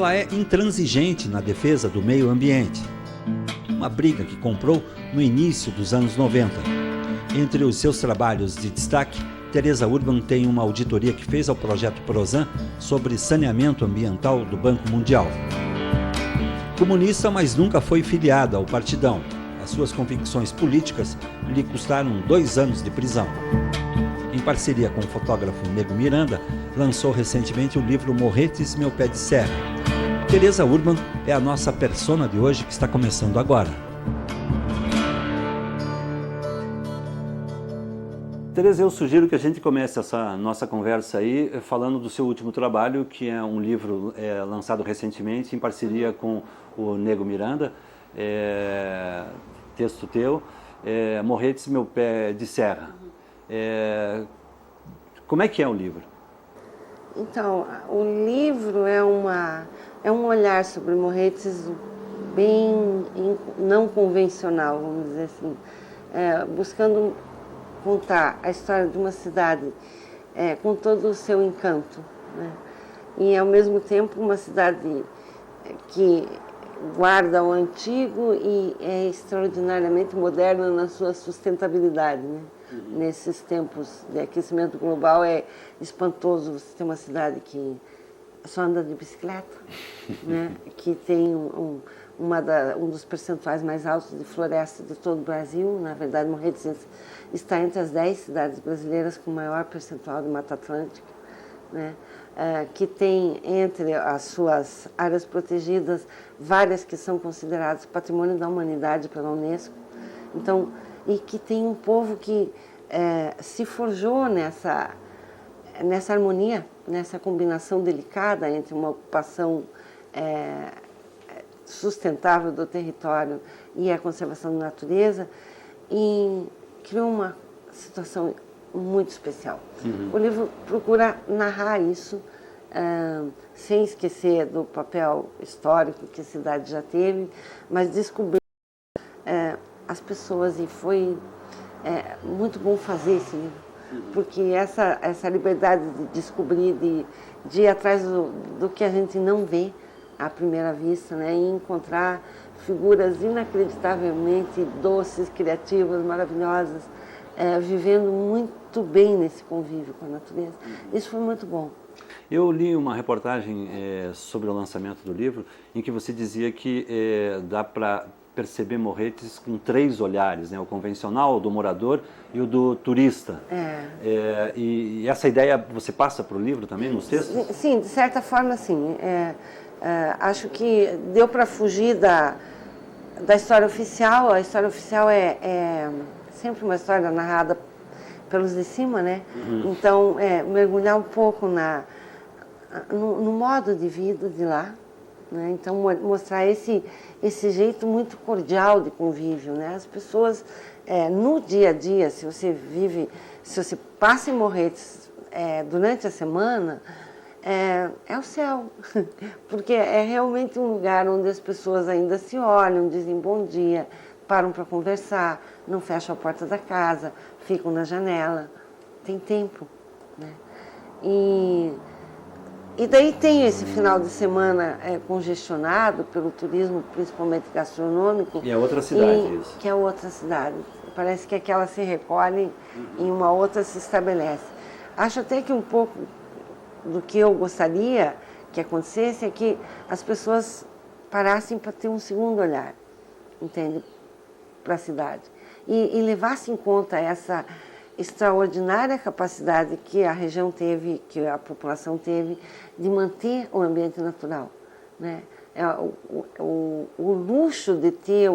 Ela é intransigente na defesa do meio ambiente. Uma briga que comprou no início dos anos 90. Entre os seus trabalhos de destaque, Teresa Urban tem uma auditoria que fez ao projeto Prozan sobre saneamento ambiental do Banco Mundial. Comunista, mas nunca foi filiada ao Partidão. As suas convicções políticas lhe custaram 2 anos de prisão. Em parceria com o fotógrafo Nego Miranda, lançou recentemente o livro Morretes, Meu Pé de Serra. Teresa Urban é a nossa persona de hoje, que está começando agora. Teresa, eu sugiro que a gente comece essa nossa conversa aí falando do seu último trabalho, que é um livro lançado recentemente em parceria com o Nego Miranda, texto teu, Morretes, Meu Pé de Serra. Como é que é o livro? Então, o livro é um olhar sobre Morretes bem não convencional, vamos dizer assim, buscando contar a história de uma cidade com todo o seu encanto, né? E, ao mesmo tempo, uma cidade que guarda o antigo e é extraordinariamente moderna na sua sustentabilidade, né? Nesses tempos de aquecimento global é espantoso você ter uma cidade que só anda de bicicleta, né? Que tem um dos percentuais mais altos de floresta de todo o Brasil. Na verdade, Morretes está entre as 10 cidades brasileiras com maior percentual de Mata Atlântica, né? Que tem entre as suas áreas protegidas várias que são consideradas patrimônio da humanidade pela Unesco. Então, e que tem um povo que se forjou nessa harmonia, nessa combinação delicada entre uma ocupação sustentável do território e a conservação da natureza, e criou uma situação muito especial. O livro procura narrar isso, sem esquecer do papel histórico que a cidade já teve, mas descobrir as pessoas, e foi muito bom fazer esse livro, porque essa liberdade de descobrir, de ir atrás do que a gente não vê à primeira vista, né, e encontrar figuras inacreditavelmente doces, criativas, maravilhosas, vivendo muito bem nesse convívio com a natureza. Isso foi muito bom. Eu li uma reportagem sobre o lançamento do livro, em que você dizia que dá para perceber Morretes com 3 olhares, né? O convencional, o do morador e o do turista. E essa ideia você passa para o livro também, nos textos? Sim, de certa forma, sim. Acho que deu para fugir da história oficial. A história oficial é sempre uma história narrada pelos de cima, né? Então, mergulhar um pouco no modo de vida de lá, né? Então, mostrar esse jeito muito cordial de convívio, né? As pessoas, no dia a dia, se você passa em Morretes durante a semana, é o céu, porque é realmente um lugar onde as pessoas ainda se olham, dizem bom dia, param para conversar, não fecham a porta da casa, ficam na janela, tem tempo, né? E daí tem esse final de semana congestionado pelo turismo, principalmente gastronômico. E é outra cidade isso. Que é outra cidade. Parece que aquela se recolhe e uma outra se estabelece. Acho até que um pouco do que eu gostaria que acontecesse é que as pessoas parassem para ter um segundo olhar, entende, para a cidade. E levassem em conta essa extraordinária capacidade que a região teve, que a população teve, de manter o ambiente natural, né? O luxo de ter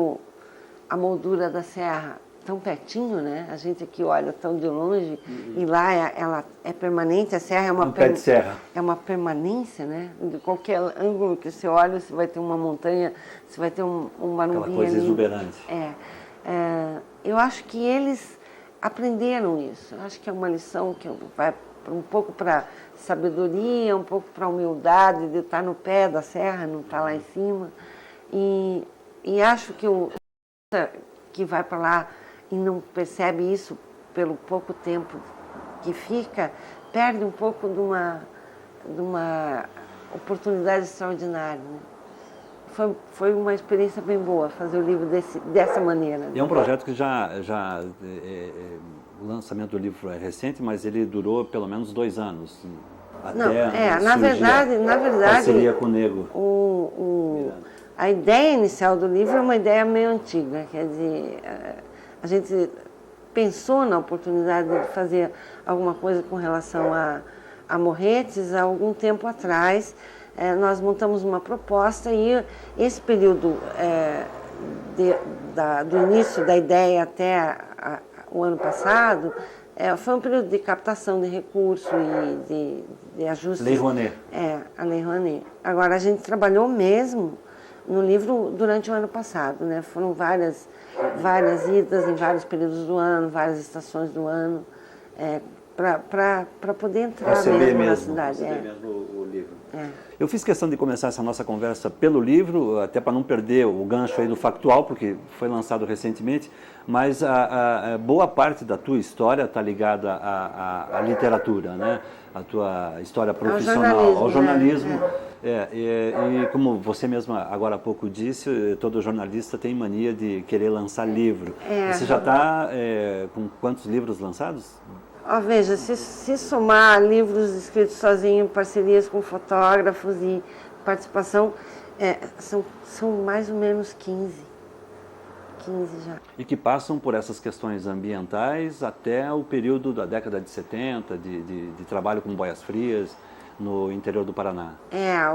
a moldura da serra tão pertinho, né? A gente aqui olha tão de longe, e lá ela é permanente. A serra é uma pé de serra. É uma permanência, né? De qualquer ângulo que você olha, você vai ter uma montanha, você vai ter um manumbim. Aquela coisa exuberante. Eu acho que eles aprenderam isso. Eu acho que é uma lição que vai um pouco para sabedoria, um pouco para humildade de estar no pé da serra, não estar lá em cima. E acho que que vai para lá e não percebe isso pelo pouco tempo que fica, perde um pouco de uma oportunidade extraordinária, né? Foi uma experiência bem boa fazer o livro dessa maneira. E é um projeto que o lançamento do livro é recente, mas ele durou pelo menos 2 anos. Até na verdade, parceria com o Nego. A ideia inicial do livro é uma ideia meio antiga, quer dizer, a gente pensou na oportunidade de fazer alguma coisa com relação a Morretes há algum tempo atrás. Nós montamos uma proposta e esse período do início da ideia até o ano passado foi um período de captação de recursos e de ajuste. Lei Rouanet. A Lei Rouanet. Agora, a gente trabalhou mesmo no livro durante o ano passado, né? Foram várias idas em vários períodos do ano, várias estações do ano, para poder entrar mesmo na cidade. Mesmo o livro. Eu fiz questão de começar essa nossa conversa pelo livro, até para não perder o gancho aí do factual, porque foi lançado recentemente, mas a boa parte da tua história está ligada à literatura, né? A tua história profissional, ao jornalismo. E como você mesma agora há pouco disse, todo jornalista tem mania de querer lançar livro. Você já está com quantos livros lançados? Veja, se somar livros escritos sozinho, parcerias com fotógrafos e participação, são mais ou menos 15 já. E que passam por essas questões ambientais até o período da década de 70, de trabalho com boias frias no interior do Paraná.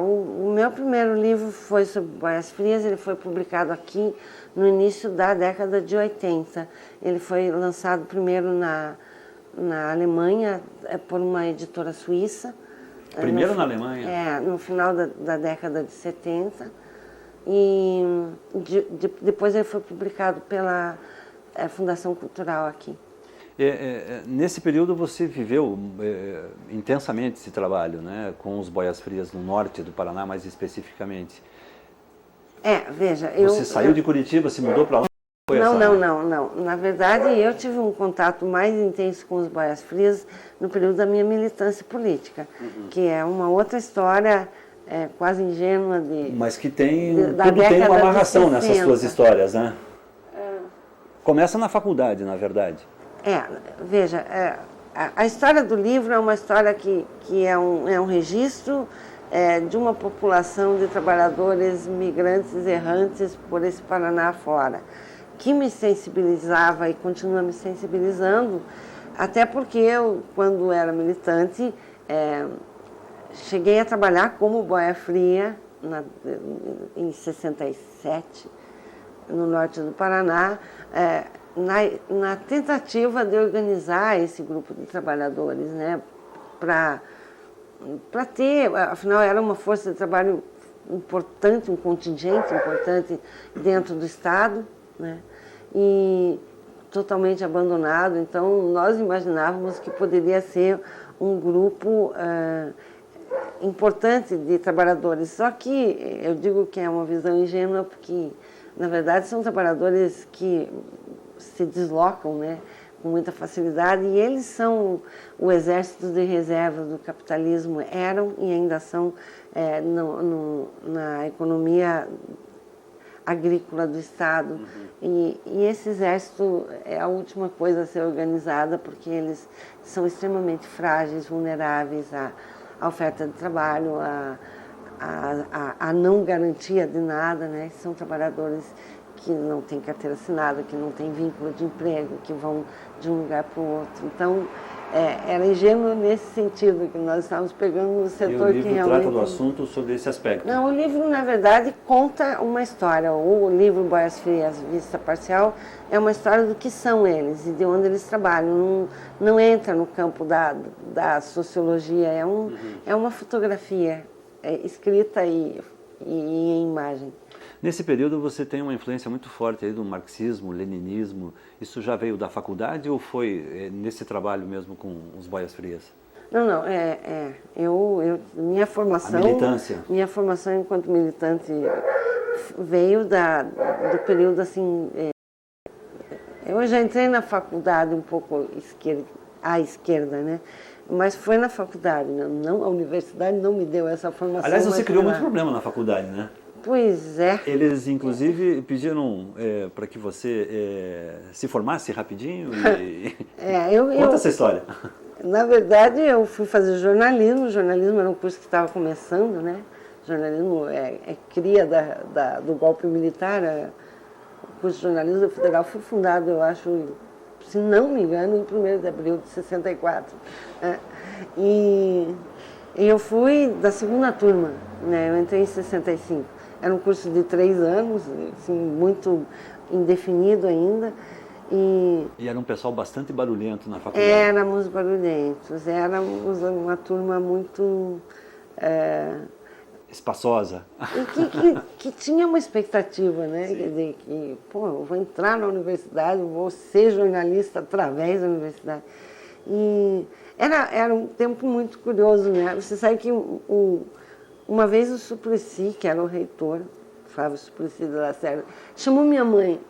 O meu primeiro livro foi sobre boias frias, ele foi publicado aqui no início da década de 80. Ele foi lançado primeiro na Alemanha, por uma editora suíça. Primeiro na Alemanha? No final da década de 70. E depois ele foi publicado pela Fundação Cultural aqui. Nesse período você viveu intensamente esse trabalho, né, com os boias frias no norte do Paraná, mais especificamente. Veja... Você saiu de Curitiba, se mudou para lá? Não. Na verdade, eu tive um contato mais intenso com os boias frias no período da minha militância política, que é uma outra história quase ingênua mas que tudo tem uma amarração nessas suas histórias, né? Começa na faculdade, na verdade. Veja, a história do livro é uma história que é um registro de uma população de trabalhadores migrantes errantes por esse Paraná fora, que me sensibilizava e continua me sensibilizando, até porque eu, quando era militante, cheguei a trabalhar como boia fria em 67, no norte do Paraná, na tentativa de organizar esse grupo de trabalhadores, né, para ter, afinal era uma força de trabalho importante, um contingente importante dentro do Estado, né, e totalmente abandonado. Então nós imaginávamos que poderia ser um grupo importante de trabalhadores, só que eu digo que é uma visão ingênua porque na verdade são trabalhadores que se deslocam, né, com muita facilidade, e eles são o exército de reserva do capitalismo, eram e ainda são na economia agrícola do Estado. E esse exército é a última coisa a ser organizada, porque eles são extremamente frágeis, vulneráveis à oferta de trabalho, à não garantia de nada, né? São trabalhadores que não têm carteira assinada, que não têm vínculo de emprego, que vão de um lugar para o outro. Então, era ingênuo nesse sentido, que nós estávamos pegando um setor que realmente... E o livro trata do assunto sobre esse aspecto? Não, o livro, na verdade, conta uma história. O livro Boias Frias, Vista Parcial, é uma história do que são eles e de onde eles trabalham. Não entra no campo da sociologia, é uma fotografia escrita e em imagem. Nesse período você tem uma influência muito forte aí do marxismo, leninismo. Isso já veio da faculdade ou foi nesse trabalho mesmo com os boias frias? Não. Minha formação... A militância? Minha formação enquanto militante veio do período assim... Eu já entrei na faculdade um pouco à esquerda, né? Mas foi na faculdade, né? Não, a universidade não me deu essa formação. Aliás, você criou muito problema na faculdade, né? Pois é. Eles, inclusive, pediram para que você se formasse rapidinho e... Conta essa história. Na verdade, eu fui fazer jornalismo. Jornalismo era um curso que estava começando, né? Jornalismo é cria do golpe militar. O curso de jornalismo da Federal foi fundado, eu acho, se não me engano, em 1º de abril de 64. E eu fui da segunda turma, né? Eu entrei em 65. Era um curso de 3 anos, assim, muito indefinido ainda. E era um pessoal bastante barulhento na faculdade. Éramos barulhentos, éramos uma turma muito... espaçosa. E que tinha uma expectativa, né? Sim. Quer dizer, que, pô, eu vou entrar na universidade, vou ser jornalista através da universidade. E era um tempo muito curioso, né? Você sabe que uma vez o Suplicy, que era o reitor, Flávio Suplicy da Lacerda, chamou minha mãe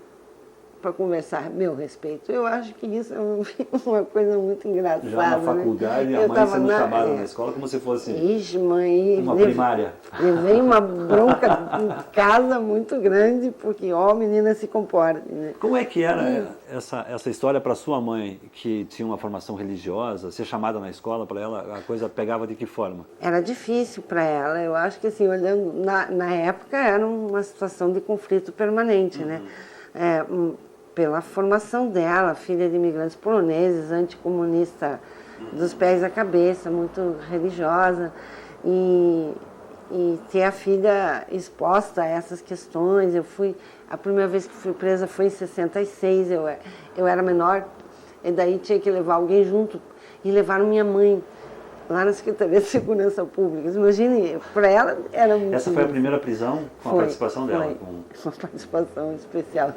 para conversar a meu respeito. Eu acho que isso é uma coisa muito engraçada. Já na faculdade, né? A mãe sendo chamada na escola como se fosse uma primária. Levei uma bronca em casa muito grande, porque, menina, se comporta. Né? Como é que era essa história para sua mãe, que tinha uma formação religiosa, ser chamada na escola para ela, a coisa pegava de que forma? Era difícil para ela. Eu acho que, assim, olhando, na época, era uma situação de conflito permanente, né? Pela formação dela, filha de imigrantes poloneses, anticomunista dos pés à cabeça, muito religiosa, e ter a filha exposta a essas questões. A primeira vez que fui presa foi em 66, eu era menor, e daí tinha que levar alguém junto, e levaram minha mãe lá na Secretaria de Segurança Pública. Imagine, para ela era muito... Essa foi a primeira prisão com a participação dela? Uma participação especial.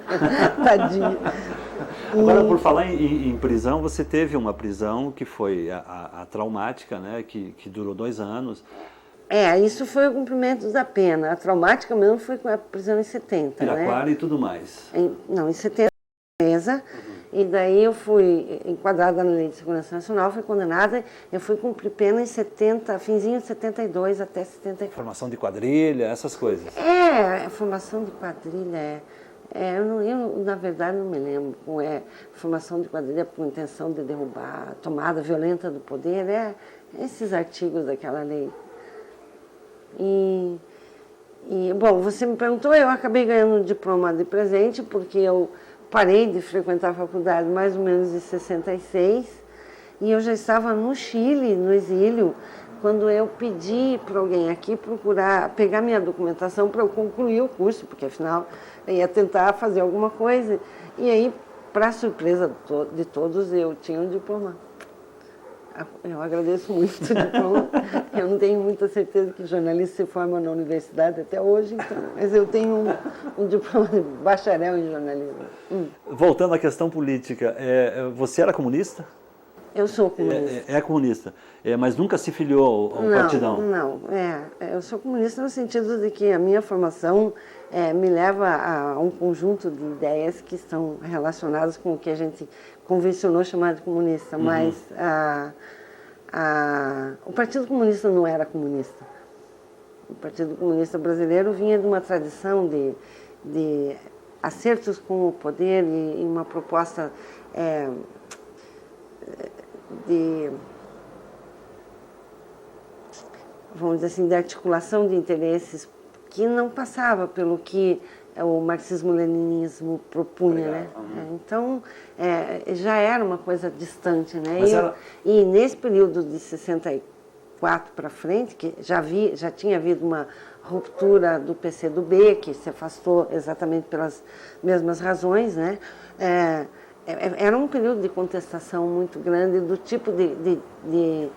Tadinha. Agora, por falar em prisão, você teve uma prisão que foi a traumática, né? Que durou 2 anos. Isso foi o cumprimento da pena. A traumática mesmo foi com a prisão em 70. Piraquara, né? E tudo mais. Em 70, presa. E daí eu fui enquadrada na Lei de Segurança Nacional, fui condenada, eu fui cumprir pena em 70, finzinho de 72 até 74. Formação de quadrilha, essas coisas. Formação de quadrilha, eu na verdade não me lembro, formação de quadrilha por intenção de derrubar, tomada violenta do poder, esses artigos daquela lei. Bom, você me perguntou, eu acabei ganhando um diploma de presente, porque eu parei de frequentar a faculdade mais ou menos em 66 e eu já estava no Chile, no exílio, quando eu pedi para alguém aqui pegar minha documentação para eu concluir o curso, porque afinal eu ia tentar fazer alguma coisa. E aí, para surpresa de todos, eu tinha um diploma. Eu agradeço muito o diploma. Eu não tenho muita certeza que jornalista se forma na universidade até hoje, então, mas eu tenho um diploma de bacharel em jornalismo. Voltando à questão política, você era comunista? Eu sou comunista. É comunista, mas nunca se filiou ao partidão? Não, eu sou comunista no sentido de que a minha formação me leva a um conjunto de ideias que estão relacionadas com o que a gente convencionou chamar de comunista, mas o Partido Comunista não era comunista. O Partido Comunista Brasileiro vinha de uma tradição de acertos com o poder e uma proposta vamos dizer assim, de articulação de interesses que não passava pelo que o marxismo-leninismo propunha, né? Então, já era uma coisa distante, né? E nesse período de 64 para frente, que já tinha havido uma ruptura do PCdoB, que se afastou exatamente pelas mesmas razões, né? Era um período de contestação muito grande do tipo de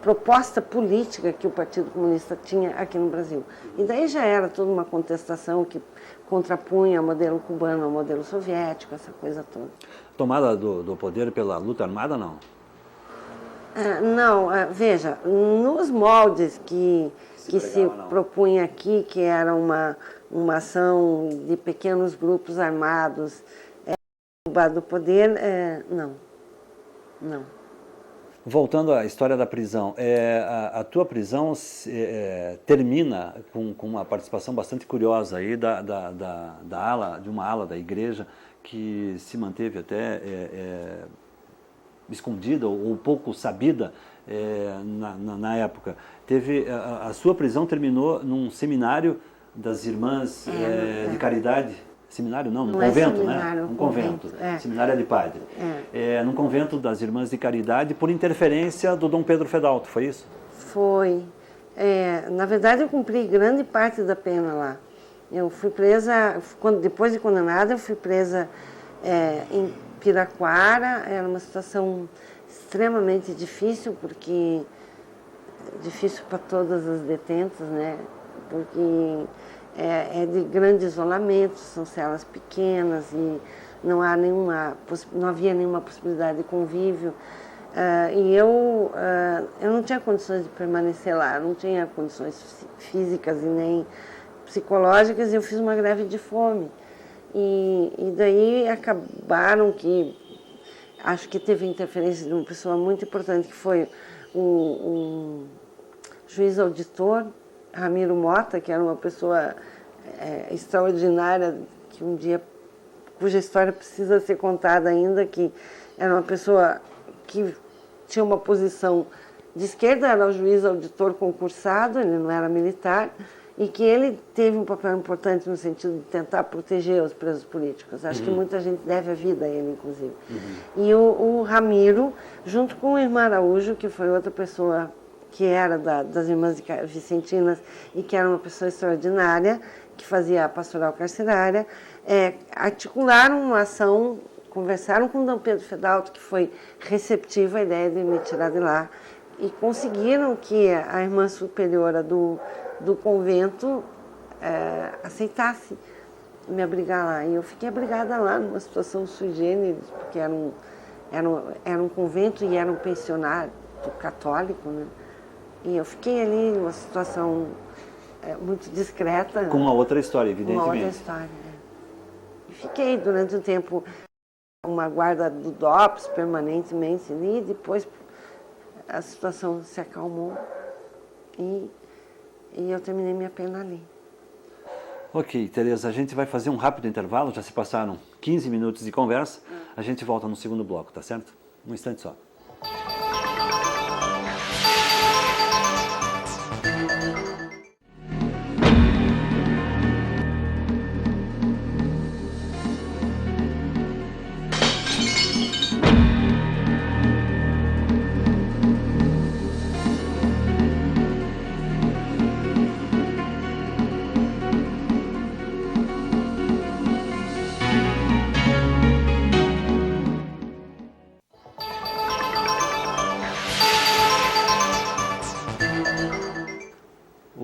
proposta política que o Partido Comunista tinha aqui no Brasil. E daí já era toda uma contestação que contrapunha o modelo cubano ao modelo soviético, essa coisa toda. Tomada do poder pela luta armada, não? Não, veja, nos moldes que se propunha aqui, que era uma ação de pequenos grupos armados do poder, não. Voltando à história da prisão, a tua prisão termina com uma participação bastante curiosa aí de uma ala da igreja que se manteve até escondida ou pouco sabida na época. A sua prisão terminou num seminário das irmãs de caridade. Seminário não, num convento, seminário, né? Um convento. Seminário de padre. Num convento das Irmãs de Caridade, por interferência do Dom Pedro Fedalto, foi isso? Foi. Na verdade, eu cumpri grande parte da pena lá. Eu fui presa, depois de condenada, eu fui presa em Piraquara. Era uma situação extremamente difícil, porque difícil para todas as detentas, né? Porque é de grande isolamento, são celas pequenas e não havia nenhuma possibilidade de convívio. E eu não tinha condições de permanecer lá, não tinha condições físicas e nem psicológicas, e eu fiz uma greve de fome. E daí acabaram que, acho que teve interferência de uma pessoa muito importante, que foi o juiz auditor, Ramiro Mota, que era uma pessoa extraordinária, que cuja história precisa ser contada ainda, que era uma pessoa que tinha uma posição de esquerda, era o juiz auditor concursado, ele não era militar, e que ele teve um papel importante no sentido de tentar proteger os presos políticos. Acho que muita gente deve a vida a ele, inclusive. E o Ramiro, junto com o irmão Araújo, que foi outra pessoa que era das Irmãs Vicentinas e que era uma pessoa extraordinária, que fazia a pastoral carcerária, articularam uma ação, conversaram com o Dom Pedro Fedalto, que foi receptivo à ideia de me tirar de lá, e conseguiram que a irmã superiora do convento aceitasse me abrigar lá. E eu fiquei abrigada lá numa situação sui generis, porque era um convento e era um pensionato católico, né? E eu fiquei ali numa situação muito discreta. Com uma outra história, evidentemente. Uma outra história, E fiquei durante um tempo uma guarda do DOPS permanentemente ali, e depois a situação se acalmou e eu terminei minha pena ali. Ok, Tereza, a gente vai fazer um rápido intervalo, já se passaram 15 minutos de conversa, a gente volta no segundo bloco, tá certo? Um instante só.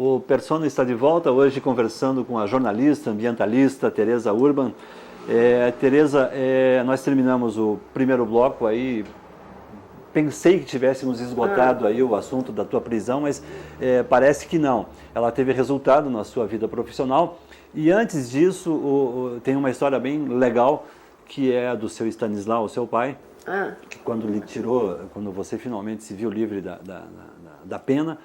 O Persona está de volta, hoje conversando com a jornalista, ambientalista Tereza Urban. Tereza, nós terminamos o primeiro bloco aí, pensei que tivéssemos esgotado aí o assunto da tua prisão, mas parece que não. Ela teve resultado na sua vida profissional e antes disso tem uma história bem legal que é do seu Stanislau, o seu pai, que quando você finalmente se viu livre da pena,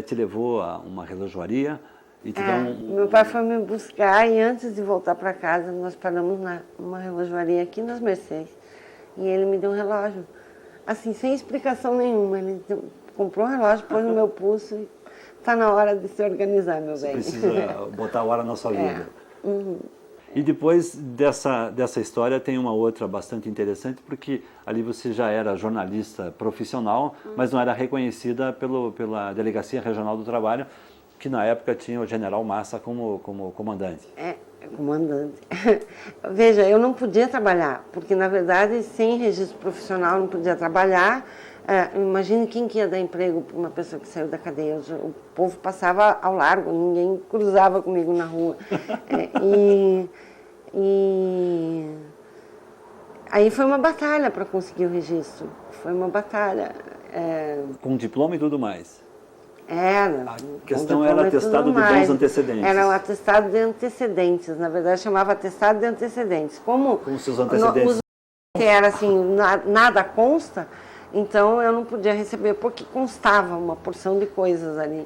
te levou a uma relojoaria e te deu Meu pai foi me buscar e antes de voltar para casa nós paramos numa relojoaria aqui nas Mercedes e ele me deu um relógio, assim, sem explicação nenhuma. Ele comprou um relógio, pôs no meu pulso e está na hora de se organizar, meu bem. Precisa botar a hora na sua vida. E depois dessa história tem uma outra bastante interessante, porque ali você já era jornalista profissional, mas não era reconhecida pela Delegacia Regional do Trabalho, que na época tinha o General Massa como comandante. Comandante. Veja, eu não podia trabalhar, porque na verdade sem registro profissional não podia trabalhar. Imagine quem que ia dar emprego para uma pessoa que saiu da cadeia. O povo passava ao largo, ninguém cruzava comigo na rua. Aí foi uma batalha para conseguir o registro. Foi uma batalha. Com diploma e tudo mais. A questão era atestado de bons antecedentes. Era um atestado de antecedentes, na verdade chamava atestado de antecedentes. Como com seus antecedentes. Que era assim, nada consta, Então eu não podia receber porque constava uma porção de coisas ali.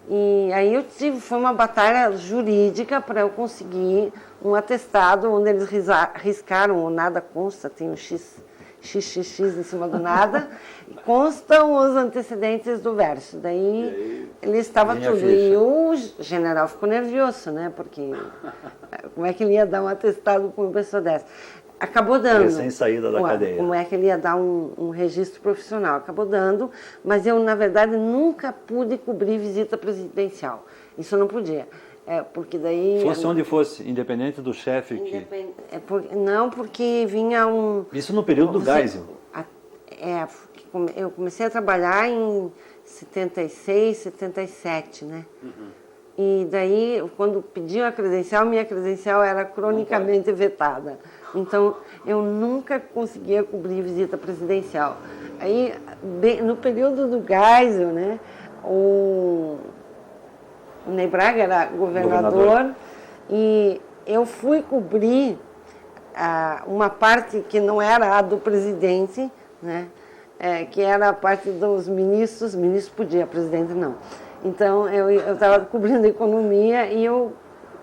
E aí foi uma batalha jurídica para eu conseguir um atestado onde eles riscaram o nada consta, tem um XXX em cima do nada, constam os antecedentes do verso. Daí ele estava tudo. E o general ficou nervioso, né? Porque como é que ele ia dar um atestado para uma pessoa dessa? Acabou dando. Sem saída da cadeia. Como é que ele ia dar um registro profissional? Acabou dando, mas eu, na verdade, nunca pude cobrir visita presidencial. Isso eu não podia. Porque daí... Fosse onde fosse, independente do chefe Não, porque vinha um... Isso no período do Geisel. Eu comecei a trabalhar em 76, 77, né? E daí, quando pediam a credencial, minha credencial era cronicamente vetada. Então, eu nunca conseguia cobrir visita presidencial. Aí, no período do Geisel, né, o Ney Braga era governador e eu fui cobrir uma parte que não era a do presidente, né, que era a parte dos ministros. Ministro podia, presidente não. Então, eu estava cobrindo a economia e eu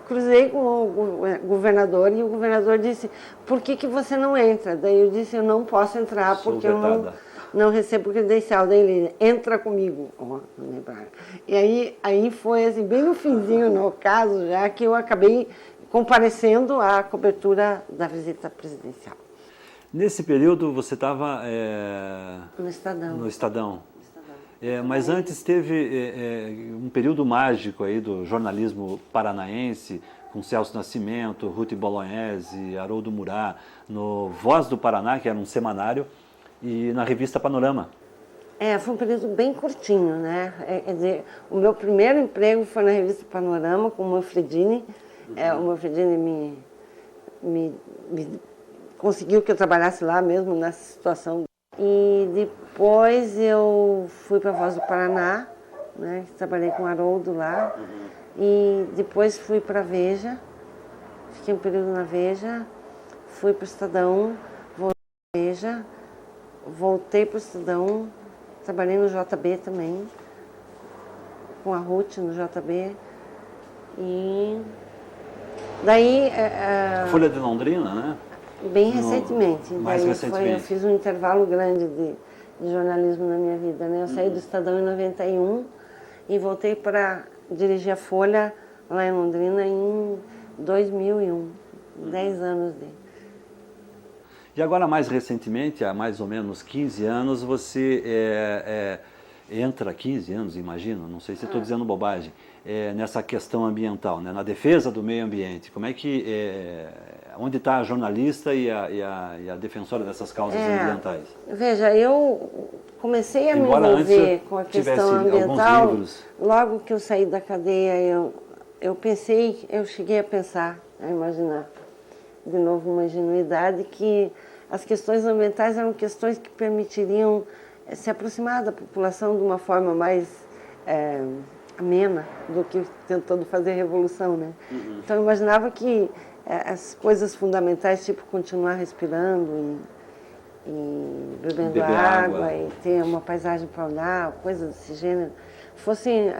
cruzei com o governador e o governador disse, por que você não entra? Daí eu disse, eu não posso entrar porque eu não recebo credencial. Daí ele, entra comigo. E aí foi assim, bem no finzinho, no caso, já que eu acabei comparecendo à cobertura da visita presidencial. Nesse período você estava... No Estadão. No Estadão. Mas antes teve um período mágico aí do jornalismo paranaense, com Celso Nascimento, Ruth Bolognese, Haroldo Murat, no Voz do Paraná, que era um semanário, e na revista Panorama. Foi um período bem curtinho, né? Quer dizer, o meu primeiro emprego foi na revista Panorama, com o Manfredini. O Manfredini me conseguiu que eu trabalhasse lá mesmo, nessa situação. E depois eu fui para a Voz do Paraná, né? Trabalhei com o Haroldo lá. E depois fui para a Veja, fiquei um período na Veja, fui para o Estadão, voltei para a Veja, voltei para o Estadão, trabalhei no JB também, com a Ruth no JB. E daí... Folha de Londrina, né? Bem recentemente. Mais recentemente. Eu fiz um intervalo grande de jornalismo na minha vida, né? Eu saí do Estadão em 91 e voltei para dirigir a Folha lá em Londrina em 2001. 10 anos de... E agora, mais recentemente, há mais ou menos 15 anos, você entra, 15 anos, imagino, não sei se estou dizendo bobagem, nessa questão ambiental, né? Na defesa do meio ambiente. Como é que... onde está a jornalista e a defensora dessas causas ambientais? Veja, eu comecei a me envolver com a questão ambiental logo que eu saí da cadeia. Eu cheguei a pensar, a imaginar, de novo uma ingenuidade, que as questões ambientais eram questões que permitiriam se aproximar da população de uma forma mais amena do que tentando fazer revolução, né? Então eu imaginava que as coisas fundamentais, tipo continuar respirando e bebendo água e ter uma paisagem para olhar, coisas desse gênero, fossem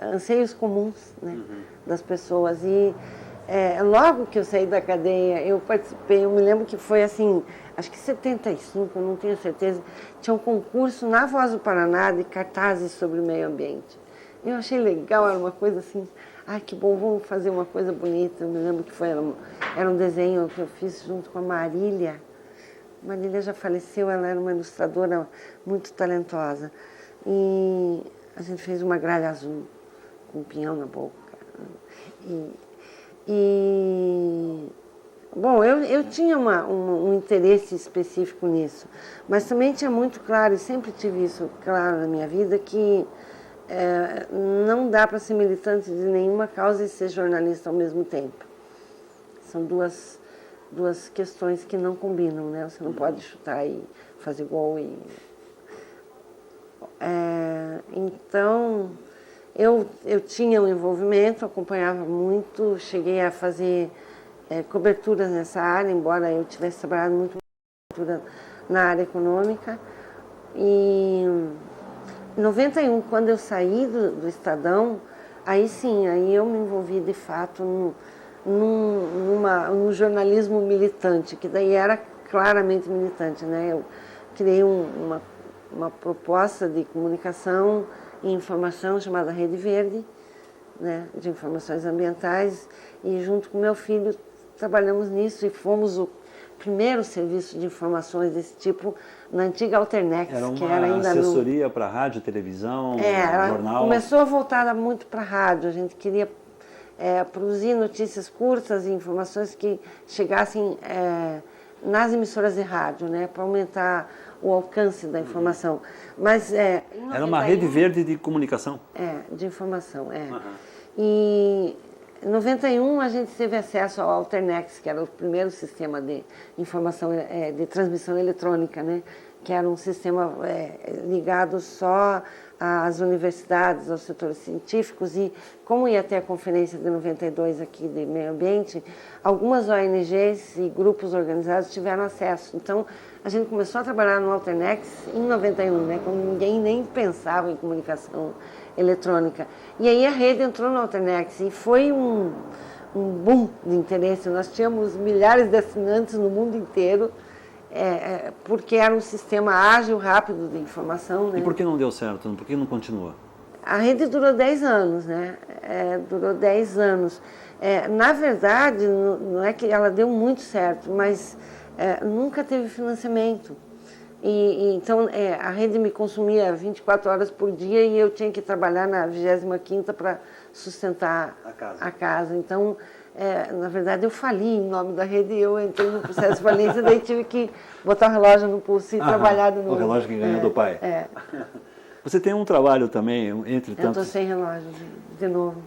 anseios comuns, né, das pessoas. E logo que eu saí da cadeia, eu participei, eu me lembro que foi assim, acho que 75, eu não tenho certeza, tinha um concurso na Voz do Paraná de cartazes sobre o meio ambiente. Eu achei legal, era uma coisa assim, que bom, vamos fazer uma coisa bonita. Eu me lembro que era um desenho que eu fiz junto com a Marília. Marília já faleceu, ela era uma ilustradora muito talentosa. E a gente fez uma gralha azul, com um pinhão na boca. Bom, eu tinha um interesse específico nisso, mas também tinha muito claro, e sempre tive isso claro na minha vida, que não dá para ser militante de nenhuma causa e ser jornalista ao mesmo tempo. São duas questões que não combinam, né? Você não pode chutar e fazer gol. Então, eu tinha um envolvimento, acompanhava muito, cheguei a fazer coberturas nessa área, embora eu tivesse trabalhado muito na área econômica, E em 91, quando eu saí do Estadão, aí sim, aí eu me envolvi de fato num jornalismo militante, que daí era claramente militante, né? Eu criei uma proposta de comunicação e informação chamada Rede Verde, né, de informações ambientais, e junto com meu filho trabalhamos nisso e fomos o primeiro serviço de informações desse tipo na antiga Alternex, que era ainda assessoria para rádio, televisão, jornal. Começou a voltar muito para a rádio. A gente queria produzir notícias curtas e informações que chegassem nas emissoras de rádio, né, para aumentar o alcance da informação. Mas era uma rede verde de comunicação. De informação, E em 91 a gente teve acesso ao Alternex, que era o primeiro sistema de informação, de transmissão eletrônica, né? Que era um sistema ligado só às universidades, aos setores científicos, e como ia ter a conferência de 92 aqui de meio ambiente, algumas ONGs e grupos organizados tiveram acesso. Então a gente começou a trabalhar no Alternex em 91, né? Quando ninguém nem pensava em comunicação eletrônica. E aí a rede entrou no Alternex e foi um boom de interesse. Nós tínhamos milhares de assinantes no mundo inteiro, porque era um sistema ágil, rápido de informação. Né? E por que não deu certo? Por que não continua? A rede durou 10 anos, né? Durou 10 anos. Na verdade, não é que ela deu muito certo, mas nunca teve financiamento. Então, a rede me consumia 24 horas por dia e eu tinha que trabalhar na 25ª para sustentar a casa. Então, na verdade, eu fali em nome da rede e eu entrei no processo de falência, daí tive que botar o relógio no pulso e trabalhar de novo. O relógio que ganhou do pai. Você tem um trabalho também, entre tantos... Eu estou sem relógio, de novo.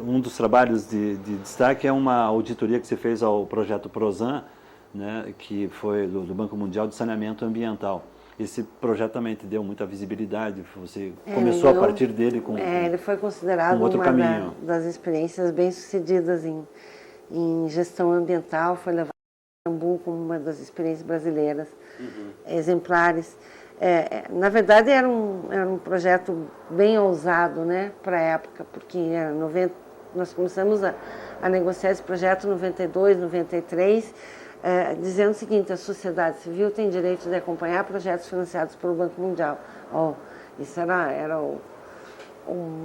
Um dos trabalhos de destaque é uma auditoria que você fez ao projeto PROSAN, né, que foi do Banco Mundial de Saneamento Ambiental. Esse projeto também te deu muita visibilidade, você começou a partir dele com ele foi considerado uma das experiências bem-sucedidas em gestão ambiental, foi levado a Istambul como uma das experiências brasileiras exemplares. Na verdade, era um projeto bem ousado, né, para a época, porque nós começamos a negociar esse projeto em 92, 93, dizendo o seguinte: a sociedade civil tem direito de acompanhar projetos financiados pelo Banco Mundial. Isso era o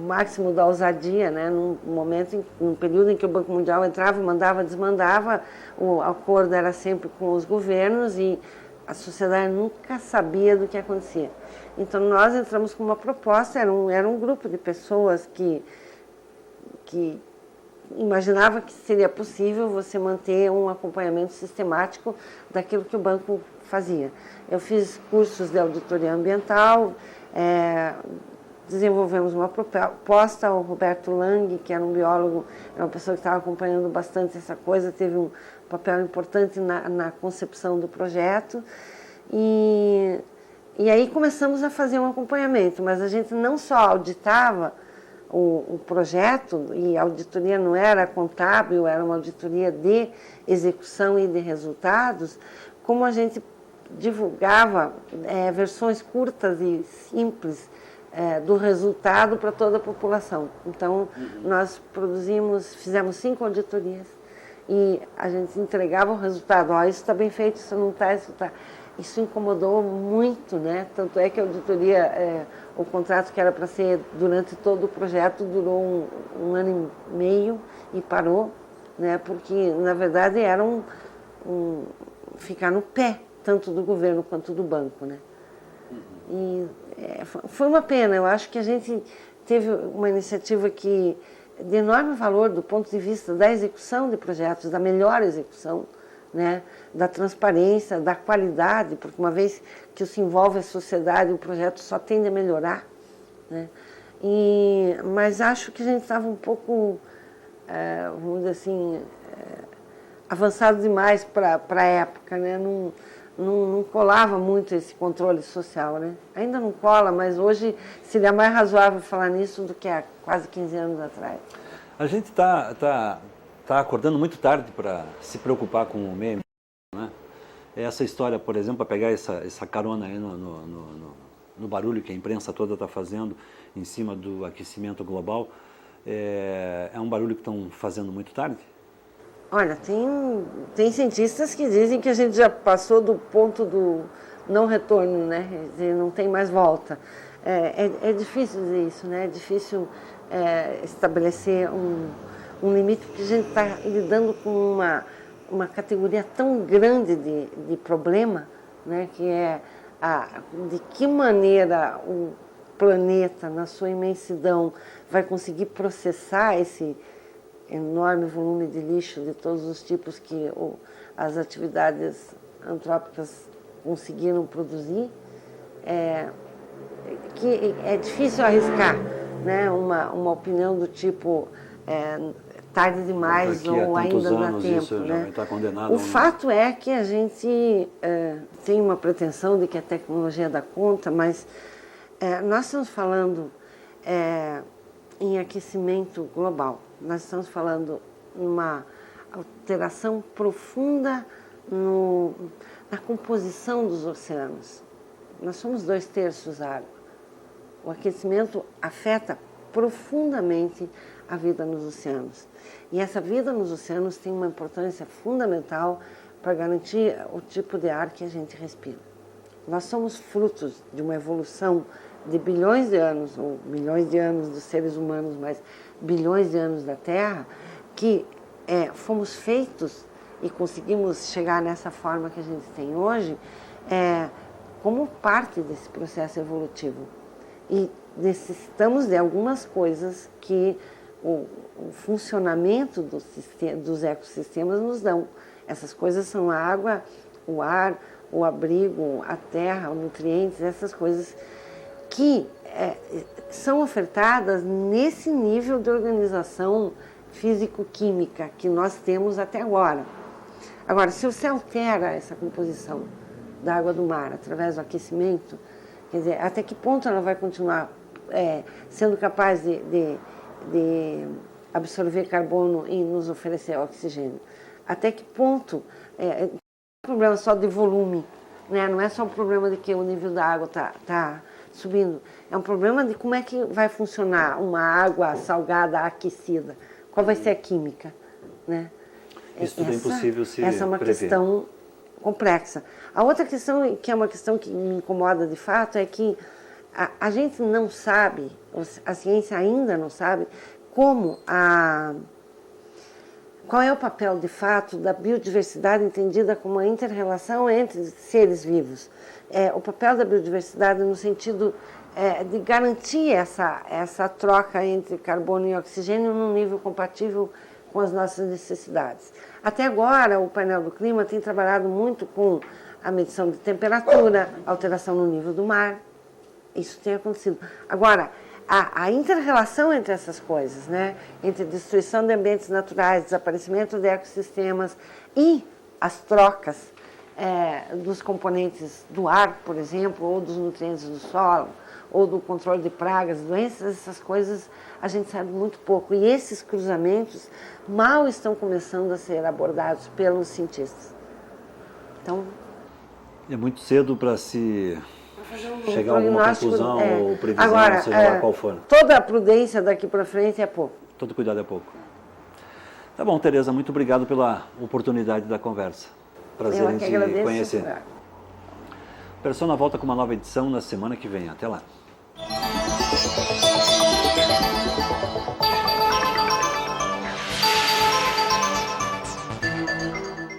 máximo da ousadia, né? Num período em que o Banco Mundial entrava, mandava, desmandava, o acordo era sempre com os governos e a sociedade nunca sabia do que acontecia. Então nós entramos com uma proposta, era um grupo de pessoas que imaginava que seria possível você manter um acompanhamento sistemático daquilo que o banco fazia. Eu fiz cursos de auditoria ambiental, desenvolvemos uma proposta. O Roberto Lang, que era um biólogo, era uma pessoa que estava acompanhando bastante essa coisa, teve um papel importante na concepção do projeto. E aí começamos a fazer um acompanhamento, mas a gente não só auditava o projeto, e a auditoria não era contábil, era uma auditoria de execução e de resultados, como a gente divulgava versões curtas e simples do resultado para toda a população. Então, nós fizemos 5 auditorias e a gente entregava o resultado. Isso está bem feito, isso não está, isso está... Isso incomodou muito, né? Tanto é que a auditoria, o contrato que era para ser durante todo o projeto, durou um ano e meio e parou, né? Porque, na verdade, era ficar no pé, tanto do governo quanto do banco, né? E foi uma pena. Eu acho que a gente teve uma iniciativa de enorme valor do ponto de vista da execução de projetos, da melhor execução, né, da transparência, da qualidade, porque uma vez que se envolve a sociedade, o projeto só tende a melhorar, né? Mas acho que a gente estava um pouco, vamos dizer assim, avançado demais para a época, né? Não colava muito esse controle social, né? Ainda não cola, mas hoje seria mais razoável falar nisso do que há quase 15 anos atrás. A gente está acordando muito tarde para se preocupar com o meio ambiente, né? Essa história, por exemplo, para pegar essa carona aí no barulho que a imprensa toda está fazendo em cima do aquecimento global, é um barulho que estão fazendo muito tarde? Olha, tem cientistas que dizem que a gente já passou do ponto do não retorno, né? Quer dizer, não tem mais volta. É difícil dizer isso, né? É difícil estabelecer um limite, porque a gente está lidando com uma categoria tão grande de problema, né? Que é de que maneira o planeta, na sua imensidão, vai conseguir processar esse enorme volume de lixo de todos os tipos que as atividades antrópicas conseguiram produzir, que é difícil arriscar, né, uma opinião do tipo tarde demais ou ainda não dá tempo. Né? Tá condenado, o fato é que a gente tem uma pretensão de que a tecnologia dá conta, mas nós estamos falando em aquecimento global. Nós estamos falando numa alteração profunda na composição dos oceanos. Nós somos 2/3 água. O aquecimento afeta profundamente a vida nos oceanos. E essa vida nos oceanos tem uma importância fundamental para garantir o tipo de ar que a gente respira. Nós somos frutos de uma evolução de bilhões de anos, ou milhões de anos dos seres humanos, mas bilhões de anos da Terra, que fomos feitos e conseguimos chegar nessa forma que a gente tem hoje, como parte desse processo evolutivo. E necessitamos de algumas coisas que o funcionamento dos ecossistemas nos dão. Essas coisas são a água, o ar, o abrigo, a terra, os nutrientes, essas coisas que são ofertadas nesse nível de organização físico-química que nós temos até agora. Agora, se você altera essa composição da água do mar através do aquecimento, quer dizer, até que ponto ela vai continuar sendo capaz de absorver carbono e nos oferecer oxigênio? Até que ponto? Não é um problema só de volume, né? Não é só um problema de que o nível da água está subindo. É um problema de como é que vai funcionar uma água salgada aquecida. Qual vai ser a química, né? Isso tudo é impossível se Essa é uma prever. Questão complexa. A outra questão, que é uma questão que me incomoda de fato, é que a gente não sabe, a ciência ainda não sabe, qual é o papel de fato da biodiversidade entendida como a inter-relação entre seres vivos. O papel da biodiversidade no sentido de garantir essa troca entre carbono e oxigênio num nível compatível com as nossas necessidades. Até agora, o painel do clima tem trabalhado muito com a medição de temperatura, alteração no nível do mar. Isso tem acontecido. Agora, a inter-relação entre essas coisas, né? Entre destruição de ambientes naturais, desaparecimento de ecossistemas e as trocas dos componentes do ar, por exemplo, ou dos nutrientes do solo, ou do controle de pragas, doenças, essas coisas a gente sabe muito pouco. E esses cruzamentos mal estão começando a ser abordados pelos cientistas. Então, é muito cedo para se chegar a alguma conclusão ou previsão, agora, seja lá qual for. Toda a prudência daqui para frente é pouco. Todo cuidado é pouco. Tá bom, Tereza, muito obrigado pela oportunidade da conversa. Prazer em te conhecer. Persona volta com uma nova edição na semana que vem. Até lá.